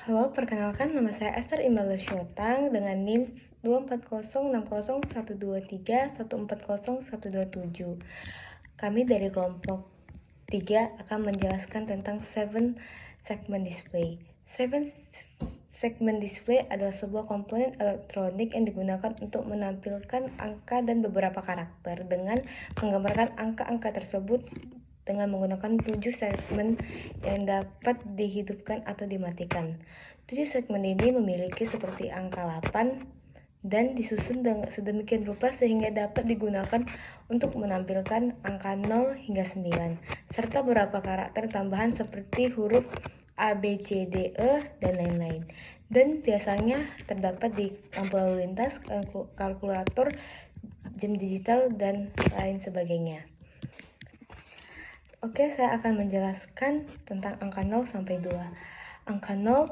Halo, perkenalkan nama saya Esther Imbalo Syotang dengan NIM 2406013140127. Kami dari kelompok 3 akan menjelaskan tentang 7 segment display. 7 segment display adalah sebuah komponen elektronik yang digunakan untuk menampilkan angka dan beberapa karakter dengan menggambarkan angka-angka tersebut dengan menggunakan 7 segmen yang dapat dihidupkan atau dimatikan. 7 segmen ini memiliki seperti angka 8 dan disusun dengan sedemikian rupa sehingga dapat digunakan untuk menampilkan angka 0 hingga 9, serta beberapa karakter tambahan seperti huruf A, B, C, D, E, dan lain-lain. Dan biasanya terdapat di lampu lalu lintas, kalkulator, jam digital, dan lain sebagainya. Oke, saya akan menjelaskan tentang angka 0 sampai 2. Angka 0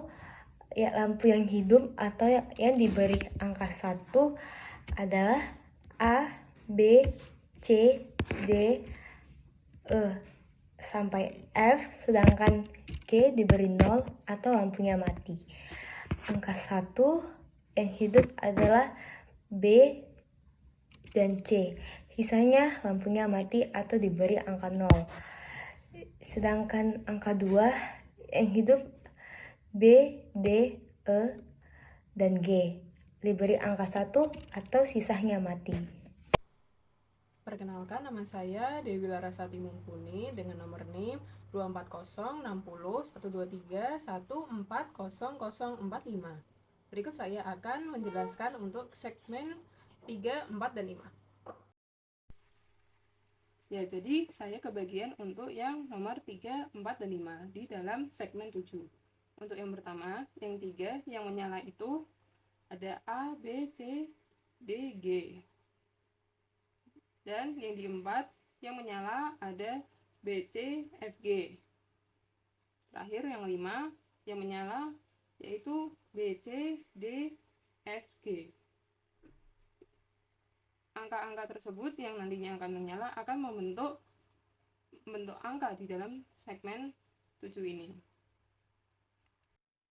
ya lampu yang hidup atau yang diberi angka 1 adalah A, B, C, D, E sampai F, sedangkan G diberi 0 atau lampunya mati. Angka 1 yang hidup adalah B dan C. Sisanya lampunya mati atau diberi angka 0. Sedangkan angka 2 yang hidup B, D, E, dan G diberi angka 1 atau sisanya mati. Perkenalkan, nama saya Dewi Larasati Mumpuni dengan nomor NIM 24060601231400045. Berikut saya akan menjelaskan untuk segmen 3, 4, dan 5. Ya, jadi saya kebagian untuk yang nomor 3, 4, dan 5 di dalam segmen 7. Untuk yang pertama, yang 3 yang menyala itu ada A, B, C, D, G. Dan yang di 4 yang menyala ada B, C, F, G. Terakhir yang 5 yang menyala yaitu B, C, D, F, G. Angka-angka tersebut yang nantinya akan menyala akan membentuk angka di dalam segmen 7 ini.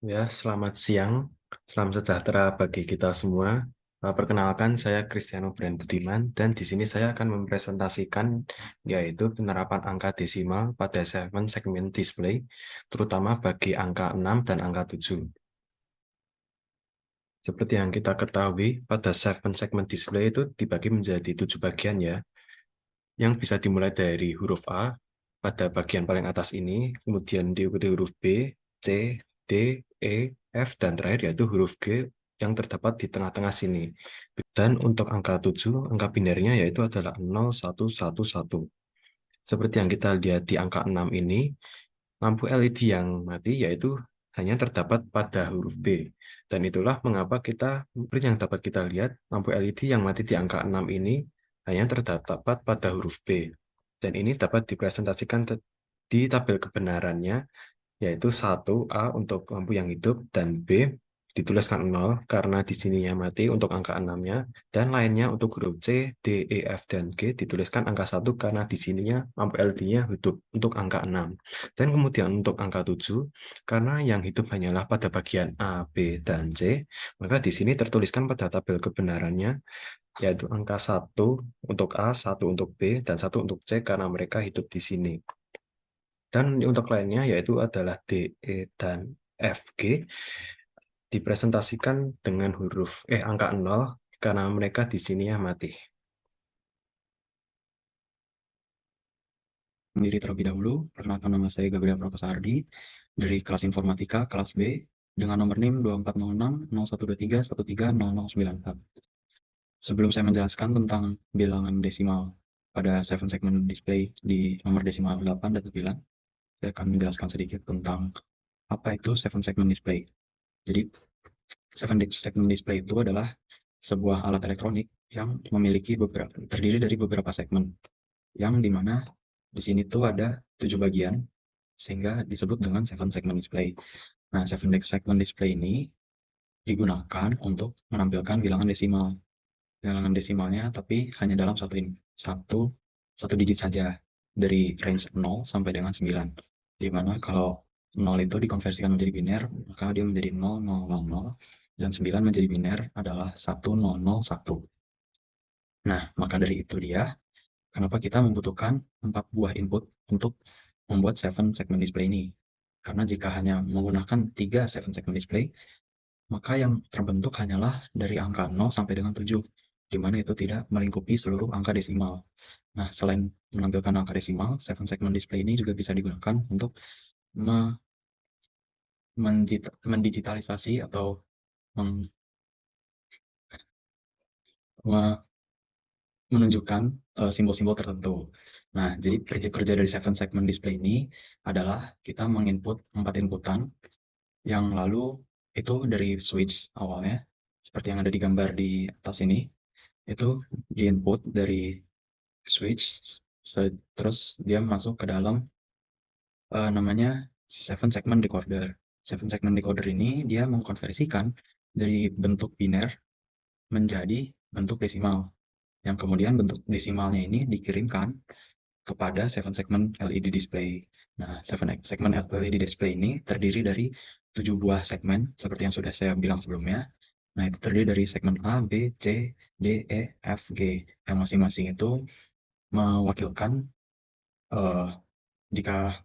Ya, selamat siang. Salam sejahtera bagi kita semua. Perkenalkan, saya Kristiano Brian Budiman, dan di sini saya akan mempresentasikan yaitu penerapan angka desimal pada 7 segment display, terutama bagi angka 6 dan angka 7. Seperti yang kita ketahui, pada 7 segment display itu dibagi menjadi 7 bagian ya, yang bisa dimulai dari huruf A pada bagian paling atas ini, kemudian diikuti huruf B, C, D, E, F, dan terakhir yaitu huruf G yang terdapat di tengah-tengah sini. Dan untuk angka 7, angka binarnya yaitu adalah 0, 1, 1, 1. Seperti yang kita lihat di angka 6 ini, lampu LED yang mati yaitu hanya terdapat pada huruf B. Dan itulah mengapa seperti yang dapat kita lihat, lampu LED yang mati di angka 6 ini hanya terdapat pada huruf B. Dan ini dapat dipresentasikan di tabel kebenarannya, yaitu 1A untuk lampu yang hidup dan B dituliskan 0 karena di sininya mati untuk angka 6-nya, dan lainnya untuk huruf C, D, E, F, dan G dituliskan angka 1 karena di sininya lampu LED-nya hidup untuk angka 6. Dan kemudian untuk angka 7, karena yang hidup hanyalah pada bagian A, B, dan C, maka di sini tertuliskan pada tabel kebenarannya, yaitu angka 1 untuk A, 1 untuk B, dan 1 untuk C karena mereka hidup di sini. Dan untuk lainnya yaitu adalah D, E, dan F, G dipresentasikan dengan angka 0 karena mereka di sini ya mati. Diri terlebih dahulu, perkenalkan nama saya Gabriel Prokosardi dari kelas Informatika kelas B dengan nomor NIM 240601231300094. Sebelum saya menjelaskan tentang bilangan desimal pada 7 segment display di nomor desimal 8 dan 9, saya akan menjelaskan sedikit tentang apa itu 7 segment display. Jadi, 7 segment display itu adalah sebuah alat elektronik yang terdiri dari beberapa segmen, yang dimana di sini tuh ada 7 bagian, sehingga disebut dengan 7 segment display. Nah, 7 segment display ini digunakan untuk menampilkan bilangan desimal. Bilangan desimalnya tapi hanya dalam satu digit saja, dari range 0 sampai dengan 9. Dimana kalau 0 itu dikonversikan menjadi biner, maka dia menjadi 0, 0, 0, 0, dan 9 menjadi biner adalah 1, 0, 0, 1. Nah, maka dari itu dia, kenapa kita membutuhkan 4 buah input untuk membuat 7 segment display ini. Karena jika hanya menggunakan 3 7 segment display, maka yang terbentuk hanyalah dari angka 0 sampai dengan 7, di mana itu tidak melingkupi seluruh angka desimal. Nah, selain menampilkan angka desimal, 7 segment display ini juga bisa digunakan untuk mendigitalisasi atau menunjukkan simbol-simbol tertentu. Nah, jadi prinsip kerja dari 7 segment display ini adalah kita menginput 4 inputan yang lalu itu dari switch awalnya, seperti yang ada di gambar di atas ini, itu diinput dari switch, terus dia masuk ke dalam namanya 7 segment decoder. 7 segment decoder ini dia mengkonversikan dari bentuk biner menjadi bentuk desimal, yang kemudian bentuk desimalnya ini dikirimkan kepada 7 segment LED display. Nah, 7 segment LED display ini terdiri dari 7 buah segmen seperti yang sudah saya bilang sebelumnya. Nah, itu terdiri dari segmen A, B, C, D, E, F, G, yang masing-masing itu mewakilkan jika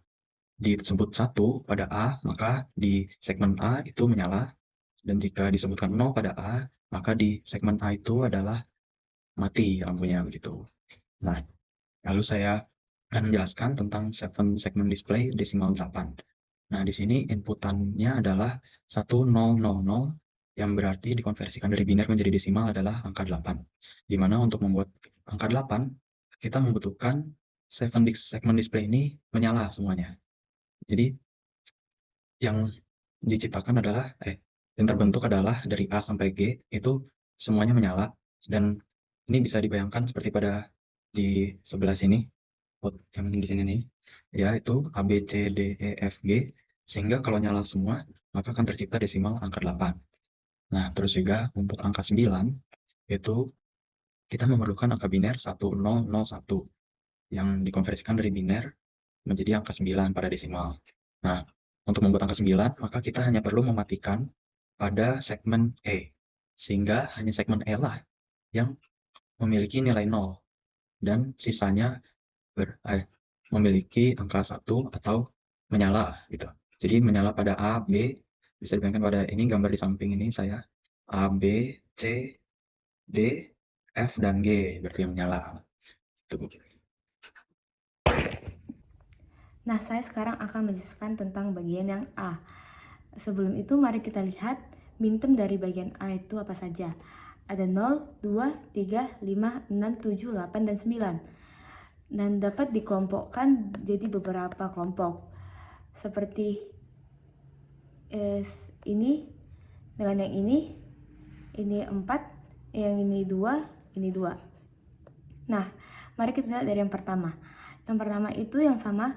disebut 1 pada A, maka di segmen A itu menyala, dan jika disebutkan 0 pada A, maka di segmen A itu adalah mati lampunya begitu. Nah, lalu saya akan menjelaskan tentang 7 segment display desimal 8. Nah, di sini inputannya adalah 1000, yang berarti dikonversikan dari biner menjadi desimal adalah angka 8. Di mana untuk membuat angka 8, kita membutuhkan 7 segment display ini menyala semuanya. Jadi, yang diciptakan adalah, yang terbentuk adalah dari A sampai G, itu semuanya menyala, dan ini bisa dibayangkan seperti pada di sebelah sini, yang di sini nih, yaitu A, B, C, D, E, F, G, sehingga kalau nyala semua, maka akan tercipta desimal angka 8. Nah, terus juga untuk angka 9, itu kita memerlukan angka biner 1001, yang dikonversikan dari biner menjadi angka 9 pada desimal. Nah, untuk membuat angka 9, maka kita hanya perlu mematikan pada segmen E, sehingga hanya segmen E lah yang memiliki nilai 0, dan sisanya memiliki angka 1 atau menyala gitu. Jadi menyala pada A, B, bisa dibayangkan pada ini gambar di samping ini saya, A, B, C, D, F, dan G berarti yang menyala. Tuh. Nah, saya sekarang akan menjelaskan tentang bagian yang A. Sebelum itu, mari kita lihat minterm dari bagian A itu apa saja. Ada 0, 2, 3, 5, 6, 7, 8, dan 9. Dan dapat dikelompokkan jadi beberapa kelompok. Seperti ini dengan yang ini 4, yang ini 2, ini 2. Nah, mari kita lihat dari yang pertama. Yang pertama itu yang sama,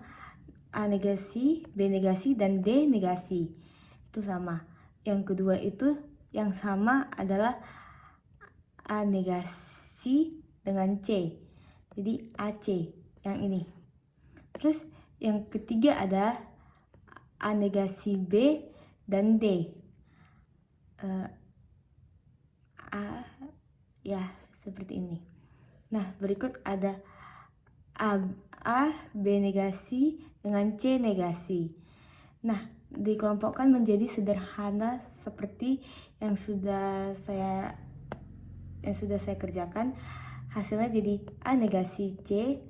A negasi, B negasi, dan D negasi. Itu sama. Yang kedua itu yang sama adalah A negasi dengan C. Jadi AC yang ini. Terus yang ketiga ada A negasi B dan D. Ya, seperti ini. Nah, berikut ada A, B negasi dengan C negasi. Nah, dikelompokkan menjadi sederhana seperti yang sudah saya kerjakan. Hasilnya jadi A negasi C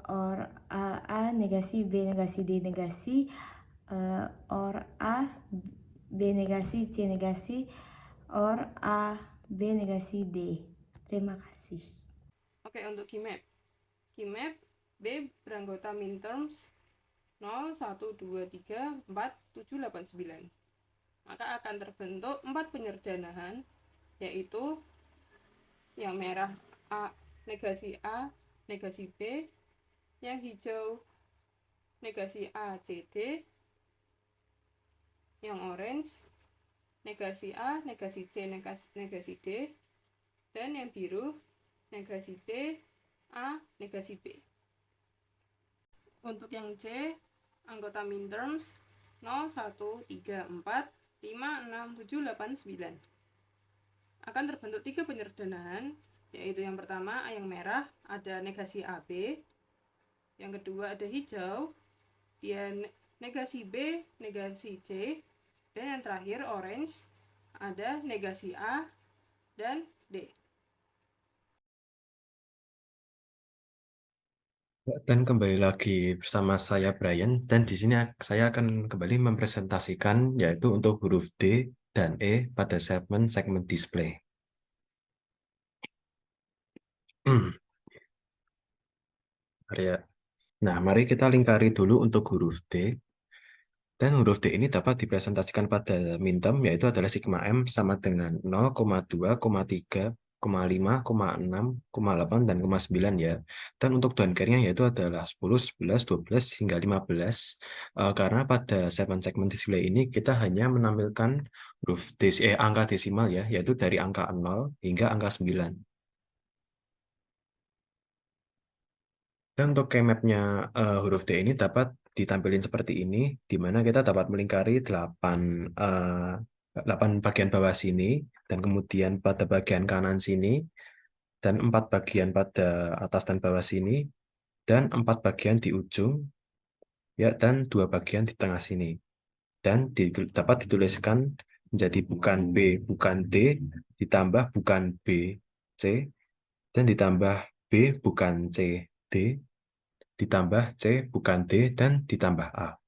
or A negasi B negasi D negasi or A B negasi C negasi or A B negasi D. Terima kasih. Oke, untuk KeyMap. KeyMap B beranggota minterms 0, 1, 2, 3, 4, 7, 8, 9. Maka akan terbentuk 4 penyederhanaan, yaitu yang merah A negasi B, yang hijau negasi A C D, yang orange negasi A negasi C negasi D, dan yang biru negasi C A negasi B. Untuk yang C Anggota minterms 0, 1, 3, 4, 5, 6, 7, 8, 9. Akan terbentuk 3 penyederhanaan, yaitu yang pertama A yang merah ada negasi AB, yang kedua ada hijau, dia negasi B, negasi C, dan yang terakhir orange ada negasi A dan D. Dan kembali lagi bersama saya Brian, dan di sini saya akan kembali mempresentasikan yaitu untuk huruf D dan E pada segmen display. Nah, mari kita lingkari dulu untuk huruf D. Dan huruf D ini dapat dipresentasikan pada minterm, yaitu adalah sigma M sama dengan 0,2, 3, 5, 6, 8, dan 9 ya. Dan untuk downcarry-nya yaitu adalah 10, 11, 12, hingga 15. Karena pada segmen display ini kita hanya menampilkan huruf angka desimal ya, yaitu dari angka 0 hingga angka 9. Dan untuk keymap-nya huruf D ini dapat ditampilkan seperti ini, di mana kita dapat melingkari 8 bagian bawah sini, dan kemudian pada bagian kanan sini, dan 4 bagian pada atas dan bawah sini, dan 4 bagian di ujung, ya, dan 2 bagian di tengah sini. Dan dapat dituliskan menjadi bukan B, bukan D, ditambah bukan B, C, dan ditambah B, bukan C, D, ditambah C, bukan D, dan ditambah A.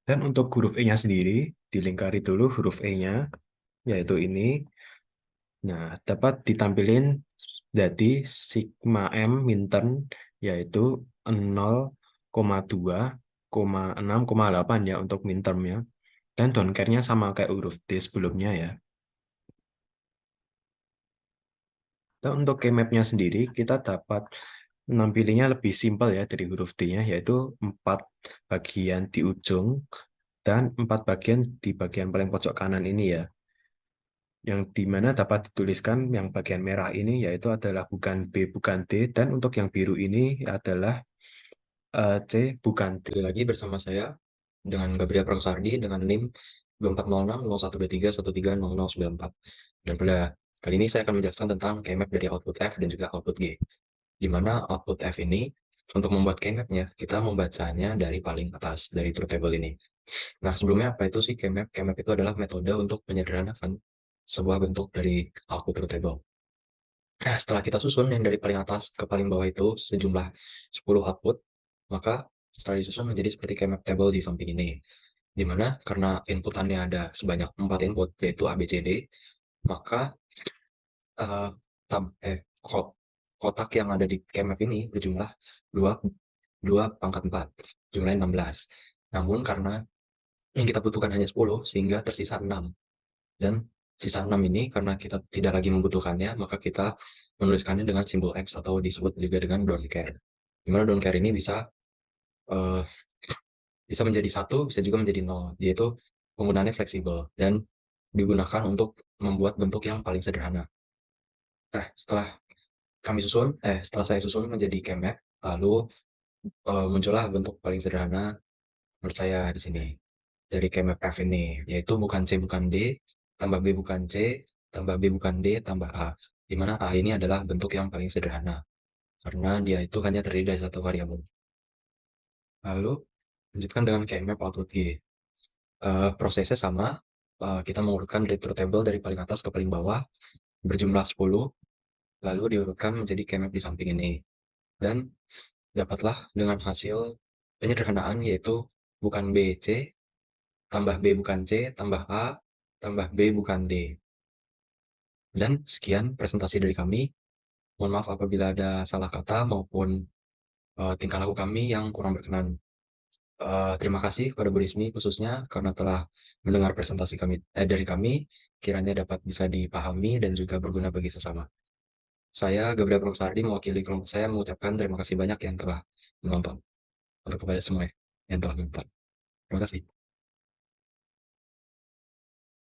Dan untuk huruf E-nya sendiri, dilingkari dulu huruf E-nya, yaitu ini. Nah, dapat ditampilin jadi sigma M minterm, yaitu 0,2, 6,8 ya untuk mintermnya. Dan downcarry-nya sama kayak huruf D sebelumnya ya. Dan untuk keymap-nya sendiri, kita dapat menampilinya lebih simpel ya dari huruf D-nya, yaitu 4 bagian di ujung dan 4 bagian di bagian paling pojok kanan ini ya. Yang dimana dapat dituliskan yang bagian merah ini yaitu adalah bukan B, bukan D, dan untuk yang biru ini adalah C, bukan D. Kembali lagi bersama saya dengan Gabriel Prangsardi dengan NIM 24060123130094. Dan pada kali ini saya akan menjelaskan tentang keymap dari output F dan juga output G. Di mana output F ini, untuk membuat keymapnya, kita membacanya dari paling atas, dari truth table ini. Nah, sebelumnya apa itu sih keymap? Keymap itu adalah metode untuk menyederhanakan sebuah bentuk dari output truth table. Nah, setelah kita susun yang dari paling atas ke paling bawah itu sejumlah 10 output, maka setelah disusun menjadi seperti keymap table di samping ini. Dimana karena inputannya ada sebanyak 4 input, yaitu A, B, C, D, maka uh, kotak yang ada di keymap ini berjumlah 2 pangkat 4, jumlahnya 16. Namun karena yang kita butuhkan hanya 10, sehingga tersisa 6. Dan sisa 6 ini karena kita tidak lagi membutuhkannya, maka kita menuliskannya dengan simbol X atau disebut juga dengan don't care. Dimana don't care ini bisa menjadi 1, bisa juga menjadi 0, yaitu penggunaannya fleksibel dan digunakan untuk membuat bentuk yang paling sederhana. Nah, setelah saya susun menjadi keymap, lalu muncullah bentuk paling sederhana menurut saya di sini dari keymap F ini, yaitu bukan C bukan D, tambah B bukan C, tambah B bukan D, tambah A. Di mana A ini adalah bentuk yang paling sederhana, karena dia itu hanya terdiri dari satu variabel. Lalu, lanjutkan dengan keymap output G. Prosesnya sama, kita mengurutkan dari truth table dari paling atas ke paling bawah, berjumlah 10, lalu diurutkan menjadi keymap di samping ini. Dan dapatlah dengan hasil penyederhanaan yaitu bukan B, C, tambah B bukan C, tambah A, tambah B bukan D. Dan sekian presentasi dari kami. Mohon maaf apabila ada salah kata maupun tingkah laku kami yang kurang berkenan. Terima kasih kepada Bu Rismi khususnya karena telah mendengar presentasi dari kami, kiranya dapat bisa dipahami dan juga berguna bagi sesama. Saya Gabriel Prangsardi mewakili kelompok saya mengucapkan terima kasih banyak yang telah menonton. Untuk kepada semua yang telah menonton. Terima kasih.